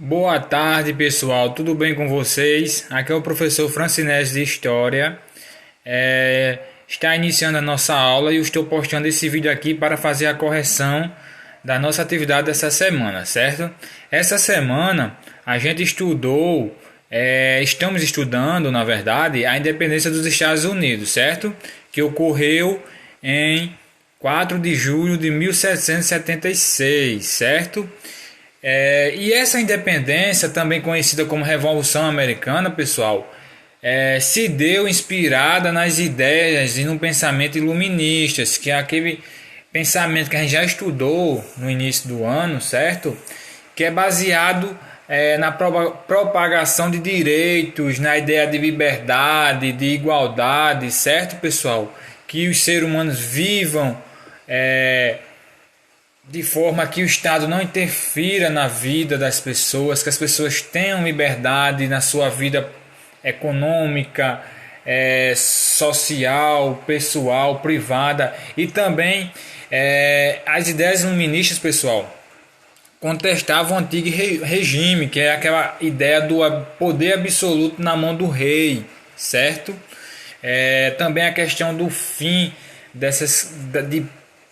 Boa tarde, pessoal. Tudo bem com vocês? Aqui é o professor Francinés de História. Está iniciando a nossa aula e eu estou postando esse vídeo aqui para fazer a correção da nossa atividade dessa semana, certo? Essa semana a gente estamos estudando, na verdade, a independência dos Estados Unidos, certo? Que ocorreu em 4 de julho de 1776, certo? E essa independência, também conhecida como Revolução Americana, pessoal, se deu inspirada nas ideias e no pensamento iluministas, que é aquele pensamento que a gente já estudou no início do ano, certo? Que é baseado na propagação de direitos, na ideia de liberdade, de igualdade, certo, pessoal? Que os seres humanos vivam de forma que o Estado não interfira na vida das pessoas, que as pessoas tenham liberdade na sua vida econômica, social, pessoal, privada. E também as ideias iluministas, pessoal, contestavam o antigo regime, que é aquela ideia do poder absoluto na mão do rei, certo? Também a questão do fim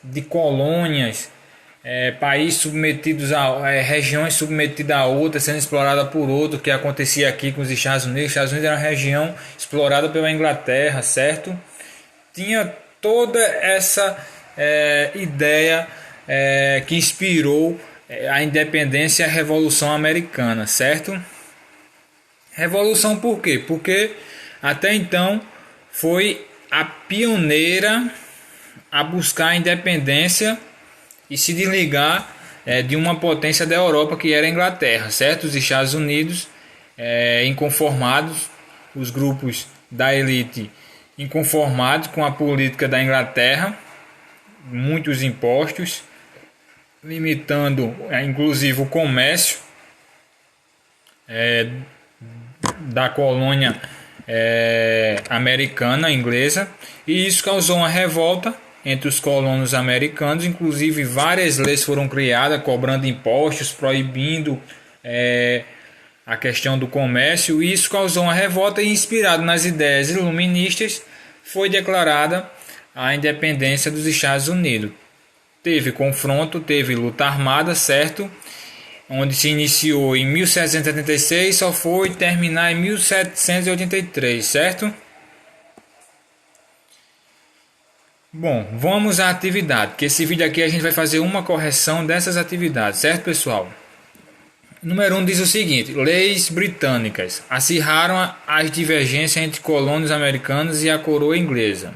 de colônias, países submetidos regiões submetidas a outras, sendo explorada por outro, que acontecia aqui com os Estados Unidos. Os Estados Unidos era uma região explorada pela Inglaterra, certo? Tinha toda essa ideia que inspirou a independência e a Revolução Americana, certo? Revolução por quê? Porque até então foi a pioneira a buscar a independência e se desligar de uma potência da Europa, que era a Inglaterra, certo? Os Estados Unidos inconformados, os grupos da elite inconformados com a política da Inglaterra, muitos impostos, limitando inclusive o comércio da colônia americana, inglesa, e isso causou uma revolta entre os colonos americanos. Inclusive várias leis foram criadas cobrando impostos, proibindo a questão do comércio, e isso causou uma revolta, e inspirado nas ideias iluministas foi declarada a independência dos Estados Unidos. Teve confronto, teve luta armada, certo? Onde se iniciou em 1776, só foi terminar em 1783, certo? Bom, vamos à atividade, que esse vídeo aqui a gente vai fazer uma correção dessas atividades, certo, pessoal? Número 1 diz o seguinte: leis britânicas acirraram as divergências entre colônias americanas e a coroa inglesa,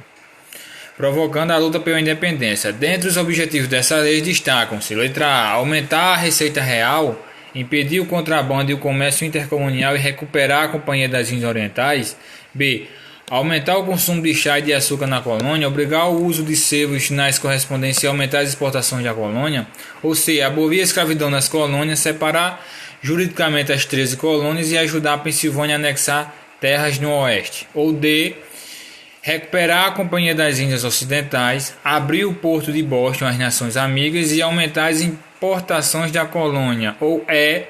provocando a luta pela independência. Dentre os objetivos dessa lei destacam-se: letra A, aumentar a receita real, impedir o contrabando e o comércio intercolonial e recuperar a Companhia das Índias Orientais. B, aumentar o consumo de chá e de açúcar na colônia, obrigar o uso de sebos nas correspondências e aumentar as exportações da colônia. Ou C, abolir a escravidão nas colônias, separar juridicamente as 13 colônias e ajudar a Pensilvânia a anexar terras no oeste. Ou D, recuperar a Companhia das Índias Ocidentais, abrir o porto de Boston às nações amigas e aumentar as importações da colônia. Ou E,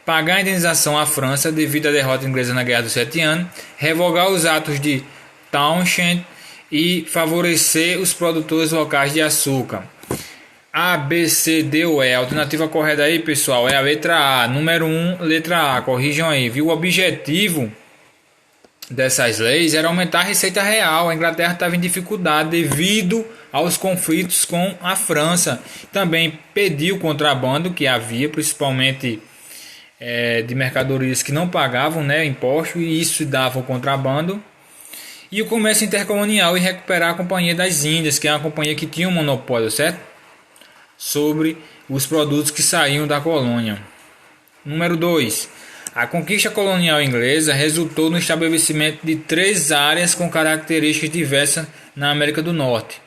pagar a indenização à França devido à derrota inglesa na Guerra dos 7 Anos, revogar os atos de Townshend e favorecer os produtores locais de açúcar. A, B, C, D ou E. A alternativa correta aí, pessoal, é a letra A. Número 1, letra A. Corrijam aí, viu? O objetivo dessas leis era aumentar a receita real. A Inglaterra estava em dificuldade devido aos conflitos com a França. Também pediu o contrabando que havia, principalmente de mercadorias que não pagavam impostos, e isso dava o contrabando. E o comércio intercolonial, e recuperar a Companhia das Índias, que é uma companhia que tinha um monopólio, certo? Sobre os produtos que saíam da colônia. Número 2. A conquista colonial inglesa resultou no estabelecimento de 3 áreas com características diversas na América do Norte.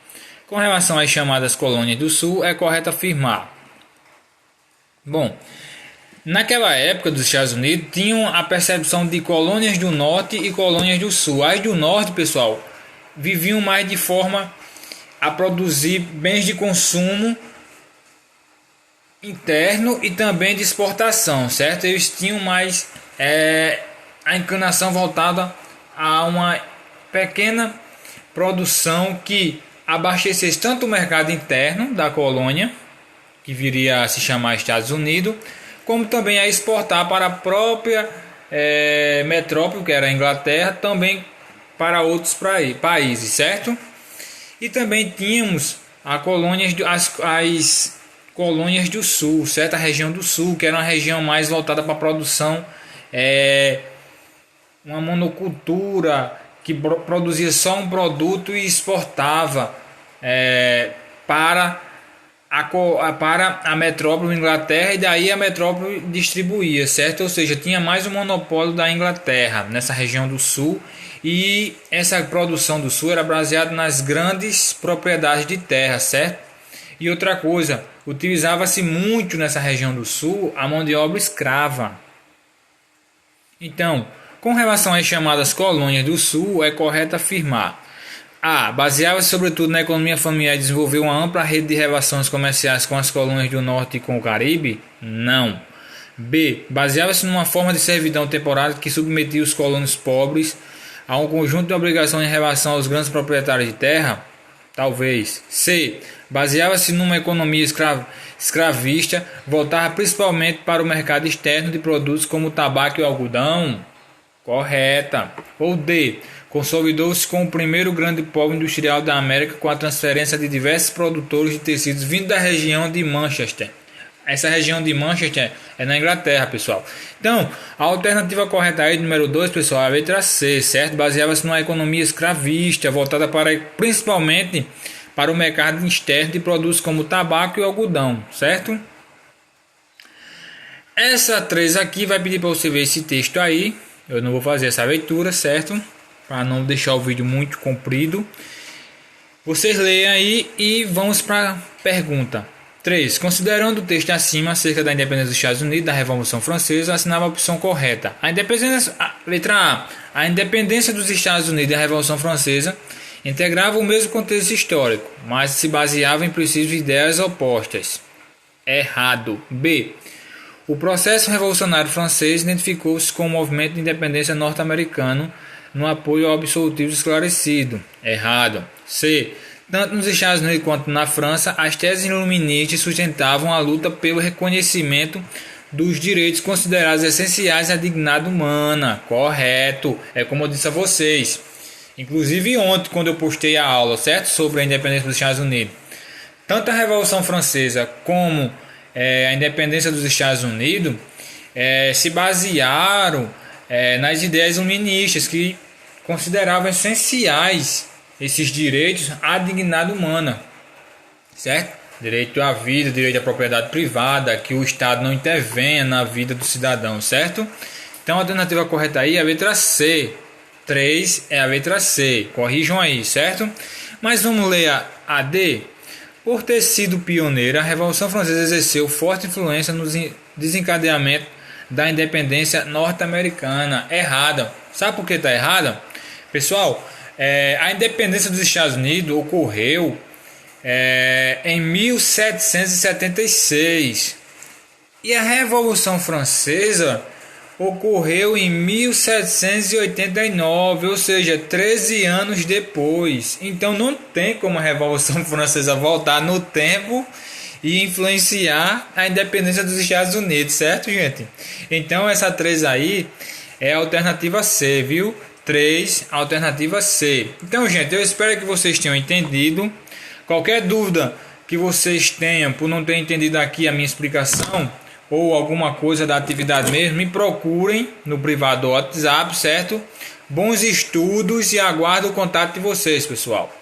Com relação às chamadas colônias do Sul, é correto afirmar: bom, naquela época dos Estados Unidos tinham a percepção de colônias do Norte e colônias do Sul. As do Norte, pessoal, viviam mais de forma a produzir bens de consumo interno e também de exportação, certo? Eles tinham mais a inclinação voltada a uma pequena produção que abastecesse tanto o mercado interno da colônia, que viria a se chamar Estados Unidos, como também a exportar para a própria metrópole, que era a Inglaterra, também para outros países, certo? E também tínhamos as colônias do sul, certo? A região do sul, que era uma região mais voltada para a produção, uma monocultura que produzia só um produto e exportava para a metrópole Inglaterra, e daí a metrópole distribuía, certo? Ou seja, tinha mais um monopólio da Inglaterra nessa região do sul, e essa produção do sul era baseada nas grandes propriedades de terra, certo? E outra coisa, utilizava-se muito nessa região do sul a mão de obra escrava. Então, com relação às chamadas colônias do sul, é correto afirmar: A. Baseava-se sobretudo na economia familiar e desenvolveu uma ampla rede de relações comerciais com as colônias do norte e com o Caribe? Não. B. Baseava-se numa forma de servidão temporária que submetia os colonos pobres a um conjunto de obrigações em relação aos grandes proprietários de terra? Talvez. C. Baseava-se numa economia escravista voltada principalmente para o mercado externo de produtos como o tabaco e o algodão? Correta. Ou D. Consolidou-se como o primeiro grande polo industrial da América com a transferência de diversos produtores de tecidos vindo da região de Manchester. Essa região de Manchester é na Inglaterra, pessoal. Então, a alternativa correta aí, número 2, pessoal, é a letra C, certo? Baseava-se numa economia escravista, voltada principalmente para o mercado externo de produtos como o tabaco e o algodão, certo? Essa 3 aqui vai pedir para você ver esse texto aí. Eu não vou fazer essa leitura, certo? Para não deixar o vídeo muito comprido. Vocês leiam aí e vamos para a pergunta 3. Considerando o texto acima acerca da independência dos Estados Unidos da Revolução Francesa, assinava a opção correta. Letra A. A independência dos Estados Unidos da Revolução Francesa integrava o mesmo contexto histórico, mas se baseava em princípios e ideias opostas. Errado. B. O processo revolucionário francês identificou-se com o movimento de independência norte-americano no apoio ao absolutismo esclarecido. Errado. C. Tanto nos Estados Unidos quanto na França, as teses iluministas sustentavam a luta pelo reconhecimento dos direitos considerados essenciais à dignidade humana. Correto. É como eu disse a vocês. Inclusive ontem, quando eu postei a aula, certo? Sobre a independência dos Estados Unidos. Tanto a Revolução Francesa como a independência dos Estados Unidos se basearam nas ideias iluministas que consideravam essenciais esses direitos à dignidade humana, certo? Direito à vida, direito à propriedade privada, que o Estado não intervenha na vida do cidadão, certo? Então a alternativa correta aí é a letra C. 3 é a letra C. Corrijam aí, certo? Mas vamos ler a D. Por ter sido pioneira, a Revolução Francesa exerceu forte influência no desencadeamento da independência norte-americana. Errada. Sabe por que está errada? Pessoal, a independência dos Estados Unidos ocorreu em 1776 e a Revolução Francesa ocorreu em 1789, ou seja, 13 anos depois. Então não tem como a Revolução Francesa voltar no tempo e influenciar a independência dos Estados Unidos, certo, gente? Então essa 3 aí é a alternativa C, viu? 3, alternativa C. Então, gente, eu espero que vocês tenham entendido. Qualquer dúvida que vocês tenham por não ter entendido aqui a minha explicação ou alguma coisa da atividade mesmo, me procurem no privado do WhatsApp, certo? Bons estudos e aguardo o contato de vocês, pessoal.